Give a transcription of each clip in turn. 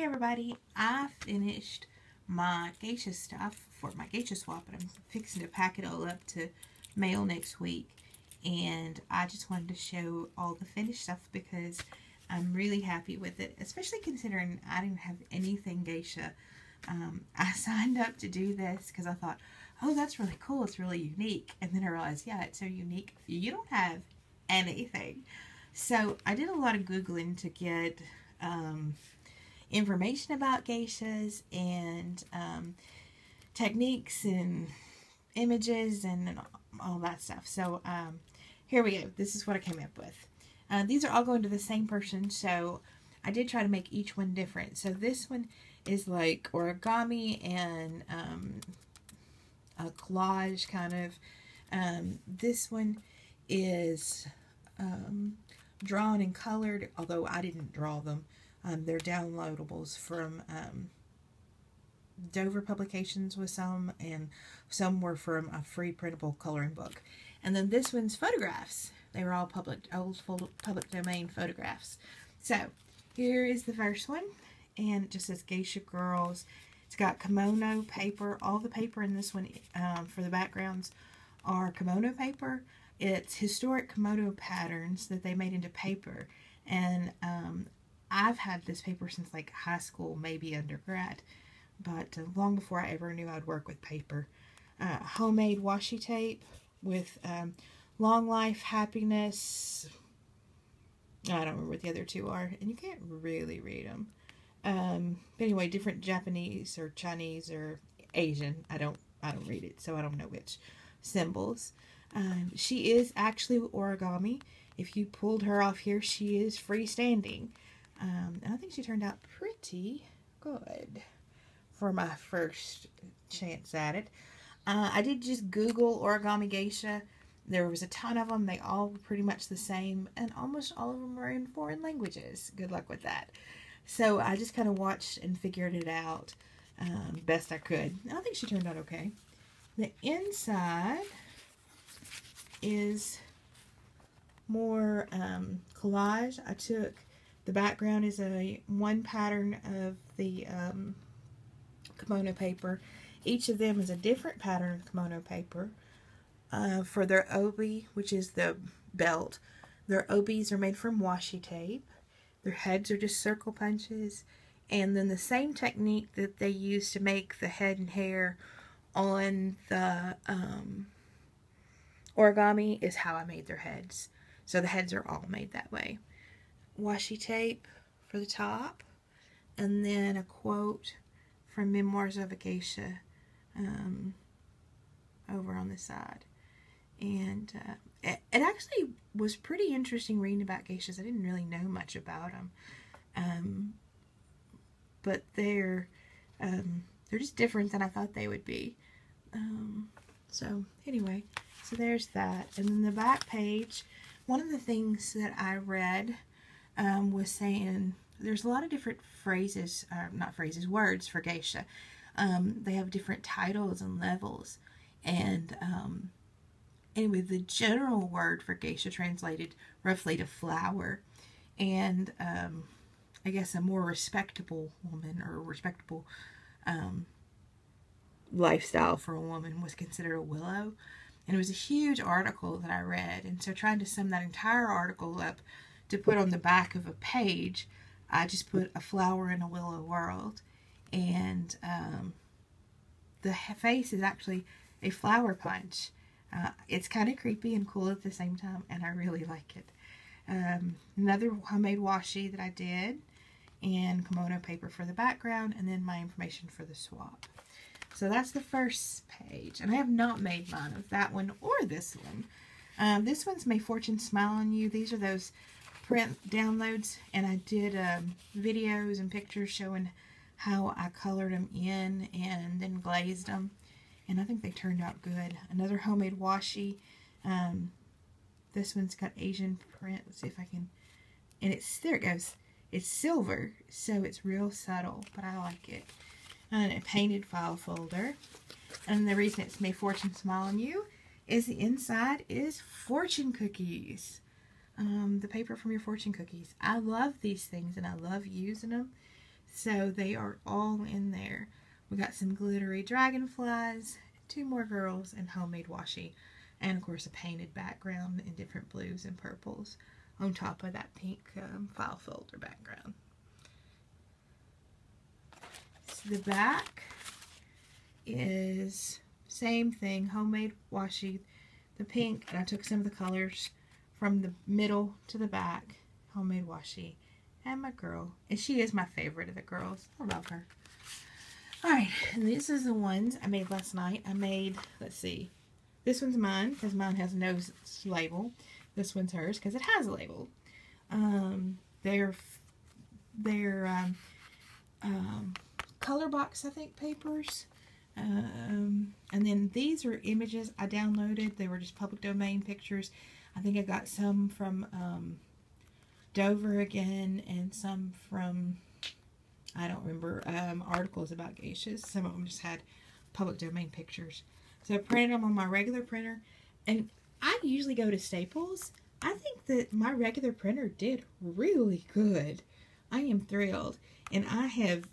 everybody, I finished my Geisha stuff for my Geisha swap, and I'm fixing to pack it all up to mail next week. And I just wanted to show all the finished stuff because I'm really happy with it, especially considering I didn't have anything Geisha. I signed up to do this because I thought, oh, that's really cool, it's really unique. And then I realized, yeah, it's so unique, you don't have anything. So I did a lot of Googling to get information about geishas and techniques and images and all that stuff. So here we go. This is what I came up with. These are all going to the same person, so I did try to make each one different. So this one is like origami and a collage kind of. This one is drawn and colored, although I didn't draw them. They're downloadables from Dover Publications with some, and some were from a free printable coloring book. And then this one's photographs. They were all old public domain photographs. So here is the first one, and it just says Geisha Girls. It's got kimono paper. All the paper in this one for the backgrounds are kimono paper. It's historic kimono patterns that they made into paper, and I've had this paper since like high school, maybe undergrad, but long before I ever knew I'd work with paper. Homemade washi tape with long life, happiness. I don't remember what the other two are, and you can't really read them. But anyway, different Japanese or Chinese or Asian. I don't read it, so I don't know which symbols. She is actually origami. If you pulled her off here, she is freestanding. And I think she turned out pretty good for my first chance at it. I did just Google origami geisha. There was a ton of them. They all were pretty much the same, and almost all of them were in foreign languages. Good luck with that. So I just kind of watched and figured it out best I could. I think she turned out okay. The inside is more collage. I took the background is one pattern of the kimono paper. Each of them is a different pattern of kimono paper. For their obi, which is the belt, their obis are made from washi tape. Their heads are just circle punches. And then the same technique that they use to make the head and hair on the origami is how I made their heads. So the heads are all made that way. Washi tape for the top, and then a quote from Memoirs of a Geisha over on the side. And it actually was pretty interesting reading about geishas. I didn't really know much about them, but they're just different than I thought they would be. So anyway, so there's that. And then the back page, one of the things that I read was saying there's a lot of different phrases, words for geisha. They have different titles and levels. And anyway, the general word for geisha translated roughly to flower. And I guess a more respectable woman, or a respectable lifestyle for a woman, was considered a willow. And it was a huge article that I read. And so trying to sum that entire article up to put on the back of a page, I just put a flower in a willow world. And the face is actually a flower punch. It's kind of creepy and cool at the same time, and I really like it. Another homemade washi that I did, and kimono paper for the background, and then my information for the swap. So that's the first page, and I have not made mine of that one or this one. This one's May Fortune Smile on You. These are those print downloads, and I did videos and pictures showing how I colored them in and then glazed them, and I think they turned out good. Another homemade washi. This one's got Asian print. Let's see if I can, and there it goes. It's silver, so it's real subtle, but I like it. And a painted file folder. And the reason it's May Fortune Smile on You is the inside is fortune cookies. The paper from your fortune cookies. I love these things, and I love using them. So they are all in there. We got some glittery dragonflies, 2 more girls, and homemade washi. And of course a painted background in different blues and purples on top of that pink file folder background. So the back is same thing, homemade washi, the pink, and I took some of the colors from the middle to the back, homemade washi, and my girl, and she is my favorite of the girls. I love her. Alright, and this is the ones I made last night. I made, let's see, this one's mine because mine has no label. This one's hers because it has a label. They're color box, I think, papers. And then these are images I downloaded. They were just public domain pictures. I think I got some from Dover again, and some from, I don't remember, articles about geishas. Some of them just had public domain pictures. So I printed them on my regular printer, and I usually go to Staples. I think that my regular printer did really good. I am thrilled. And I have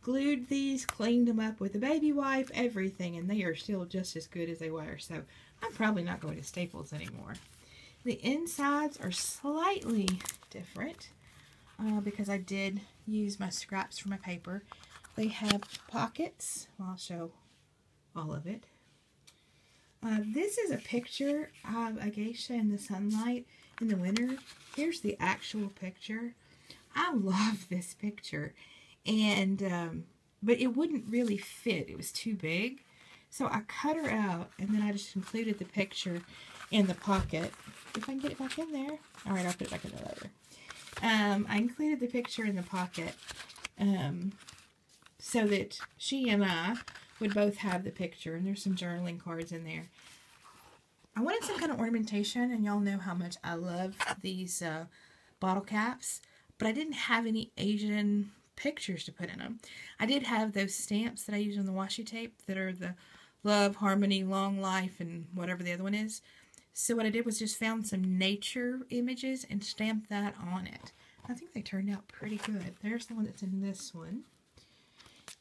glued these, cleaned them up with a baby wipe, everything, and they are still just as good as they were. So I'm probably not going to Staples anymore. The insides are slightly different because I did use my scraps for my paper. They have pockets. Well, I'll show all of it. This is a picture of a geisha in the sunlight in the winter. Here's the actual picture. I love this picture, and but it wouldn't really fit. It was too big, so I cut her out, and then I just included the picture in the pocket. If I can get it back in there. All right, I'll put it back in there later. I included the picture in the pocket so that she and I would both have the picture, and there's some journaling cards in there. I wanted some kind of ornamentation, and y'all know how much I love these bottle caps, but I didn't have any Asian pictures to put in them. I did have those stamps that I use on the washi tape that are the love, harmony, long life, and whatever the other one is. So what I did was just found some nature images and stamped that on it. I think they turned out pretty good. There's the one that's in this one.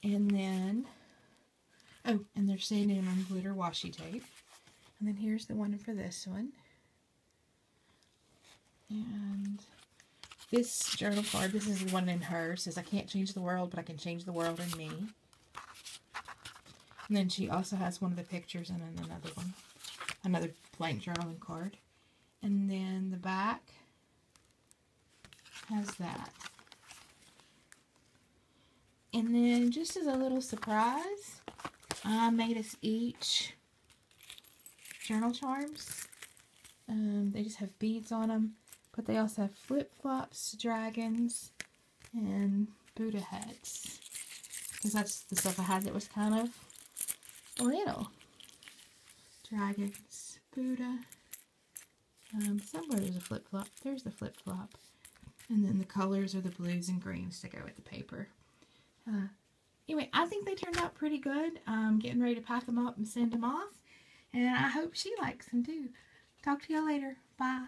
And then, oh, and they're staying in on glitter washi tape. And then here's the one for this one. And this journal card, this is the one in her, says, I can't change the world, but I can change the world in me. And then she also has one of the pictures and then another one. Another blank journaling card. And then the back has that. And then just as a little surprise, I made us each journal charms. They just have beads on them, but they also have flip-flops, dragons, and Buddha heads. Because that's the stuff I had that was kind of oriental. Dragons, Buddha. Somewhere there's a flip-flop. There's the flip-flop. And then the colors are the blues and greens to go with the paper. Anyway, I think they turned out pretty good. I'm getting ready to pack them up and send them off. And I hope she likes them too. Talk to y'all later. Bye.